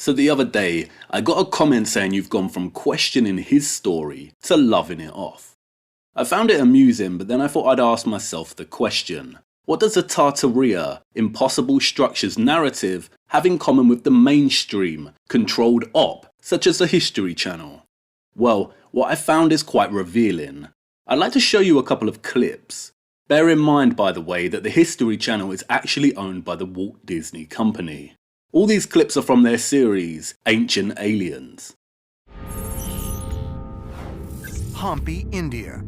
So the other day, I got a comment saying you've gone from questioning his story to loving it off. I found it amusing, but then I thought I'd ask myself the question, what does a Tartaria, impossible structures narrative have in common with the mainstream, controlled op, such as the History Channel? Well, what I found is quite revealing. I'd like to show you a couple of clips. Bear in mind, by the way, that the History Channel is actually owned by the Walt Disney Company. All these clips are from their series, Ancient Aliens. Hampi, India.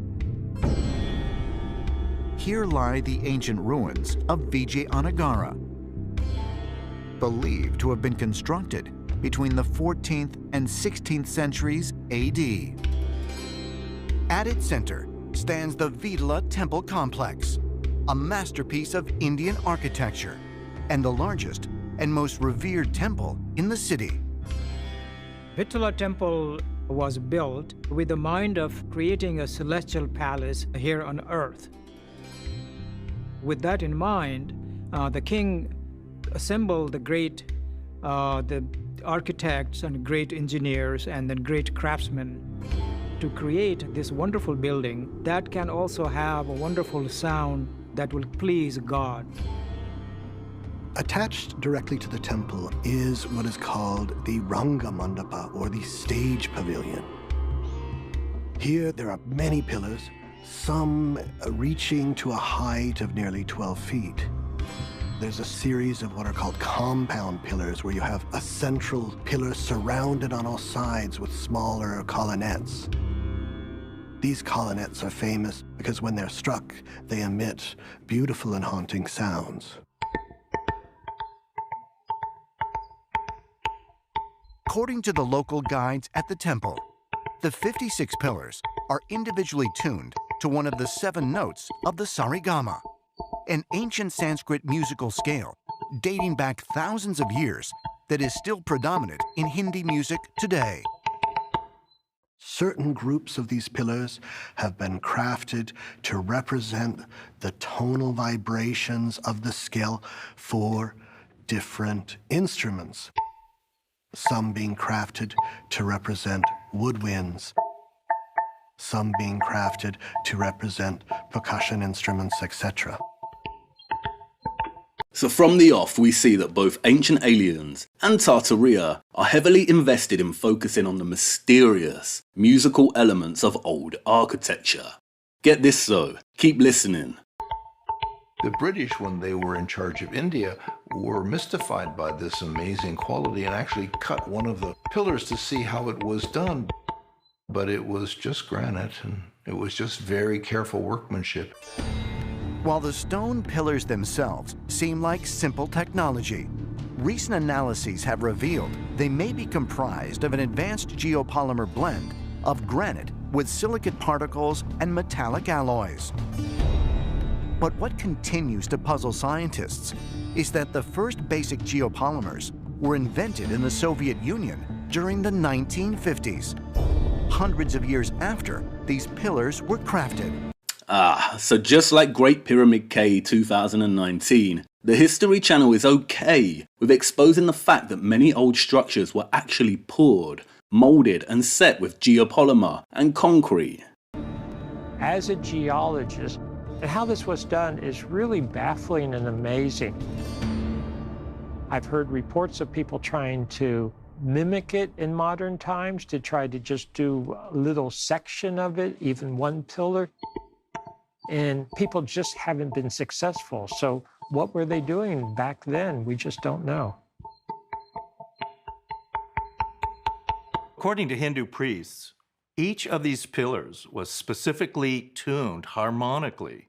Here lie the ancient ruins of Vijayanagara, believed to have been constructed between the 14th and 16th centuries AD. At its center stands the Velha temple complex, a masterpiece of Indian architecture and the largest and most revered temple in the city. Velha temple was built with the mind of creating a celestial palace here on earth. With that in mind, the king assembled the architects and great engineers and then great craftsmen to create this wonderful building that can also have a wonderful sound that will please God. Attached directly to the temple is what is called the Ranga Mandapa, or the stage pavilion. Here there are many pillars, some reaching to a height of nearly 12 feet. There's a series of what are called compound pillars, where you have a central pillar surrounded on all sides with smaller colonnettes. These colonnettes are famous because when they're struck, they emit beautiful and haunting sounds. According to the local guides at the temple, the 56 pillars are individually tuned to one of the 7 notes of the Sarigama, an ancient Sanskrit musical scale dating back thousands of years that is still predominant in Hindi music today. Certain groups of these pillars have been crafted to represent the tonal vibrations of the scale for different instruments. Some being crafted to represent woodwinds, some being crafted to represent percussion instruments, etc. So from the off, we see that both Ancient Aliens and Tartaria are heavily invested in focusing on the mysterious musical elements of old architecture. Get this though, keep listening. The British, when they were in charge of India, were mystified by this amazing quality and actually cut one of the pillars to see how it was done. But it was just granite, and it was just very careful workmanship. While the stone pillars themselves seem like simple technology, recent analyses have revealed they may be comprised of an advanced geopolymer blend of granite with silicate particles and metallic alloys. But what continues to puzzle scientists is that the first basic geopolymers were invented in the Soviet Union during the 1950s, hundreds of years after these pillars were crafted. So just like Great Pyramid K 2019, the History Channel is okay with exposing the fact that many old structures were actually poured, molded and set with geopolymer and concrete. As a geologist, and how this was done is really baffling and amazing. I've heard reports of people trying to mimic it in modern times, to try to just do a little section of it, even one pillar. And people just haven't been successful. So what were they doing back then? We just don't know. According to Hindu priests, each of these pillars was specifically tuned harmonically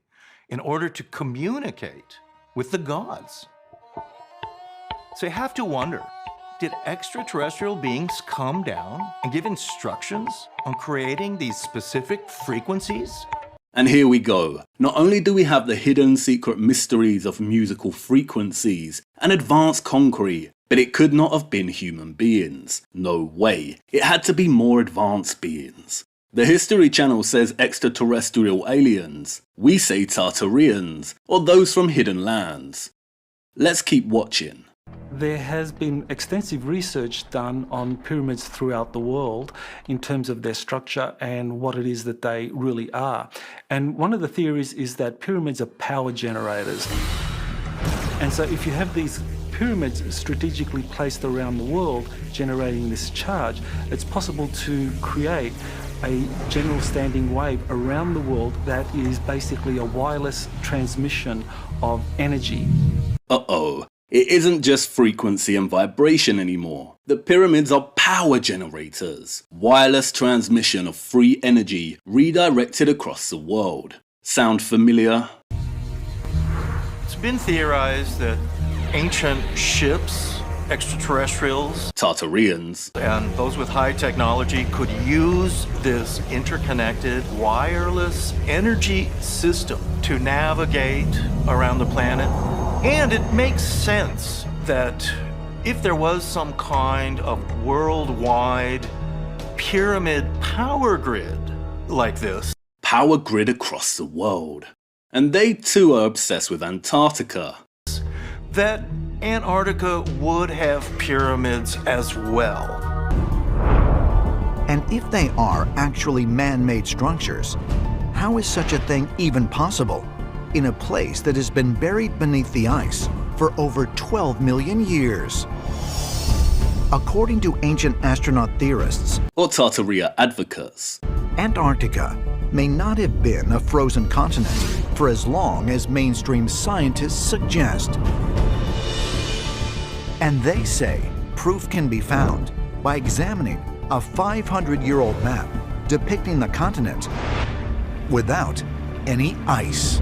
in order to communicate with the gods. So you have to wonder, did extraterrestrial beings come down and give instructions on creating these specific frequencies? And here we go. Not only do we have the hidden secret mysteries of musical frequencies and advanced concrete, but it could not have been human beings. No way. It had to be more advanced beings. The History Channel says extraterrestrial aliens. We say Tartarians, or those from hidden lands. Let's keep watching. There has been extensive research done on pyramids throughout the world in terms of their structure and what it is that they really are. And one of the theories is that pyramids are power generators. And so if you have these pyramids strategically placed around the world generating this charge, it's possible to create a general standing wave around the world that is basically a wireless transmission of energy. Uh-oh. It isn't just frequency and vibration anymore. The pyramids are power generators. Wireless transmission of free energy redirected across the world. Sound familiar? It's been theorized that ancient ships, extraterrestrials, Tartarians, and those with high technology could use this interconnected wireless energy system to navigate around the planet. And it makes sense that if there was some kind of worldwide pyramid power grid like this, power grid across the world. And they too are obsessed with Antarctica. that Antarctica would have pyramids as well. And if they are actually man-made structures, how is such a thing even possible in a place that has been buried beneath the ice for over 12 million years? According to ancient astronaut theorists, Or Tartaria advocates, Antarctica may not have been a frozen continent for as long as mainstream scientists suggest. And they say proof can be found by examining a 500-year-old map depicting the continent without any ice.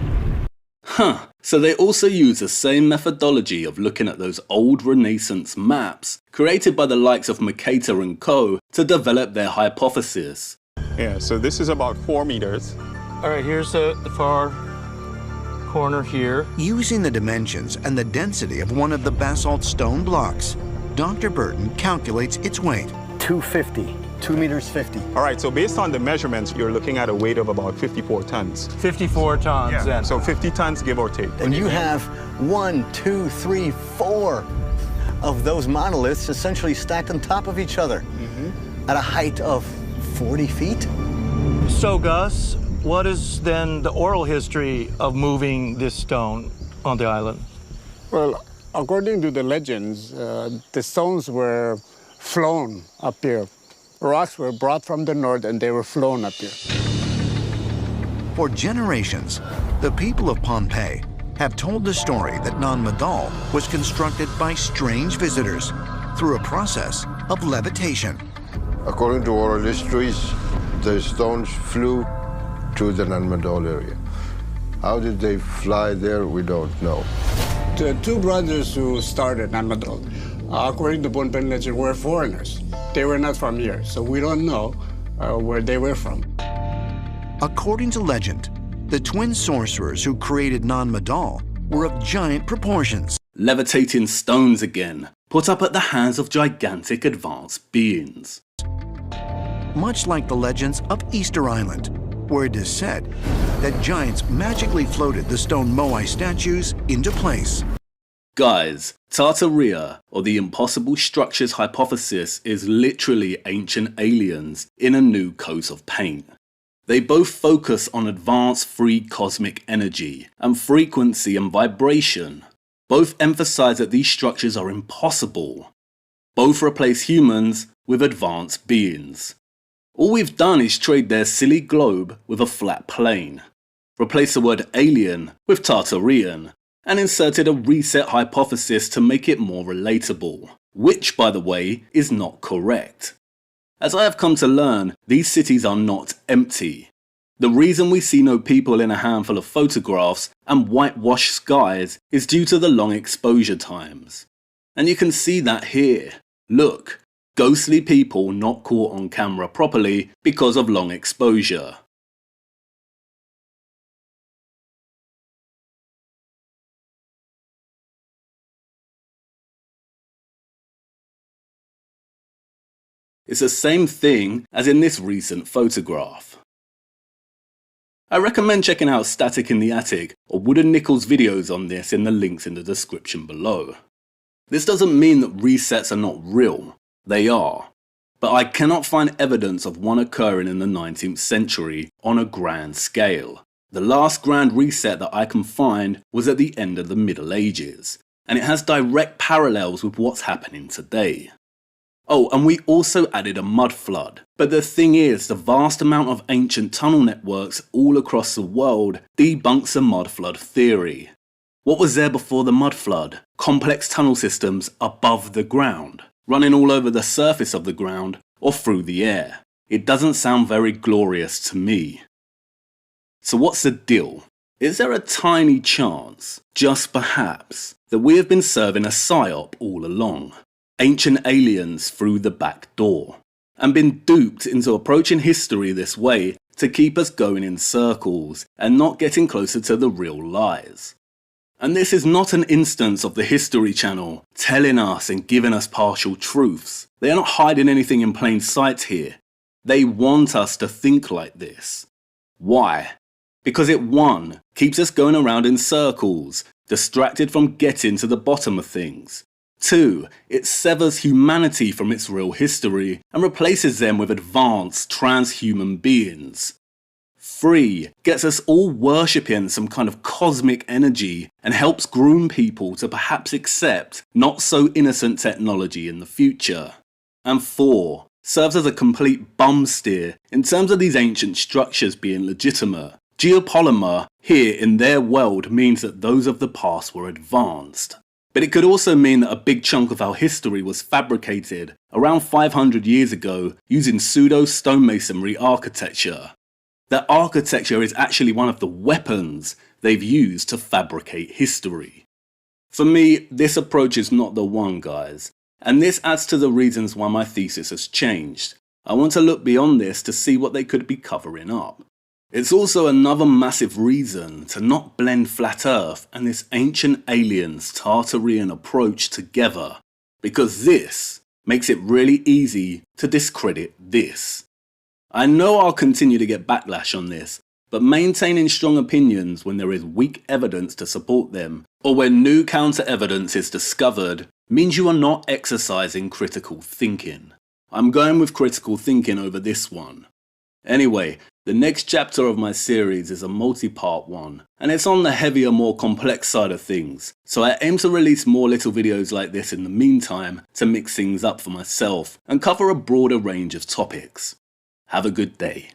Huh, so they also use the same methodology of looking at those old Renaissance maps created by the likes of Mercator and Co. to develop their hypothesis. Yeah, so this is about 4 meters. All right, here's the far corner here. Using the dimensions and the density of one of the basalt stone blocks, Dr. Burton calculates its weight. 250, 2 meters 50. All right, so based on the measurements, you're looking at a weight of about 54 tons. 54 tons then. So 50 tons, give or take. And you have 1, 2, 3, 4 of those monoliths essentially stacked on top of each other at a height of 40 feet. So Gus, what is then the oral history of moving this stone on the island? Well, according to the legends, the stones were flown up here. Rocks were brought from the north and they were flown up here. For generations, the people of Pompeii have told the story that Non Madol was constructed by strange visitors through a process of levitation. According to oral histories, the stones flew to the Non Madol area. How did they fly there, we don't know. The two brothers who started Non Madol, according to Pohnpei legend, were foreigners. They were not from here, so we don't know where they were from. According to legend, the twin sorcerers who created Non Madol were of giant proportions. Levitating stones again, put up at the hands of gigantic advanced beings. Much like the legends of Easter Island, where it is said that giants magically floated the stone moai statues into place. Guys, Tartaria, or the impossible structures hypothesis, is literally ancient aliens in a new coat of paint. They both focus on advanced free cosmic energy and frequency and vibration. Both emphasize that these structures are impossible. Both replace humans with advanced beings. All we've done is trade their silly globe with a flat plane, replace the word alien with Tartarian, and inserted a reset hypothesis to make it more relatable, which, by the way, is not correct. As I have come to learn, these cities are not empty. The reason we see no people in a handful of photographs and whitewashed skies is due to the long exposure times. And you can see that here. Look, ghostly people not caught on camera properly because of long exposure. It's the same thing as in this recent photograph. I recommend checking out Static in the Attic or Wooden Nickels videos on this in the links in the description below. This doesn't mean that resets are not real. They are. But I cannot find evidence of one occurring in the 19th century on a grand scale. The last grand reset that I can find was at the end of the Middle Ages, and it has direct parallels with what's happening today. Oh, and we also added a mud flood. But the thing is, the vast amount of ancient tunnel networks all across the world debunks the mud flood theory. What was there before the mud flood? Complex tunnel systems above the ground, running all over the surface of the ground or through the air. It doesn't sound very glorious to me. So what's the deal? Is there a tiny chance, just perhaps, that we have been serving a psyop all along? Ancient aliens through the back door, and been duped into approaching history this way to keep us going in circles and not getting closer to the real lies. And this is not an instance of the History Channel telling us and giving us partial truths. They are not hiding anything in plain sight here. They want us to think like this. Why? Because it 1. Keeps us going around in circles, distracted from getting to the bottom of things. 2. It severs humanity from its real history and replaces them with advanced transhuman beings. 3. Gets us all worshipping some kind of cosmic energy and helps groom people to perhaps accept not so innocent technology in the future. And 4. Serves as a complete bum steer in terms of these ancient structures being legitimate. Geopolymer here in their world means that those of the past were advanced. But it could also mean that a big chunk of our history was fabricated around 500 years ago using pseudo-stonemasonry architecture. That architecture is actually one of the weapons they've used to fabricate history. For me, this approach is not the one, guys, and this adds to the reasons why my thesis has changed. I want to look beyond this to see what they could be covering up. It's also another massive reason to not blend Flat Earth and this ancient aliens Tartarian approach together, because this makes it really easy to discredit this. I know I'll continue to get backlash on this, but maintaining strong opinions when there is weak evidence to support them, or when new counter-evidence is discovered, means you are not exercising critical thinking. I'm going with critical thinking over this one. Anyway, the next chapter of my series is a multi-part one, and it's on the heavier, more complex side of things, so I aim to release more little videos like this in the meantime to mix things up for myself and cover a broader range of topics. Have a good day.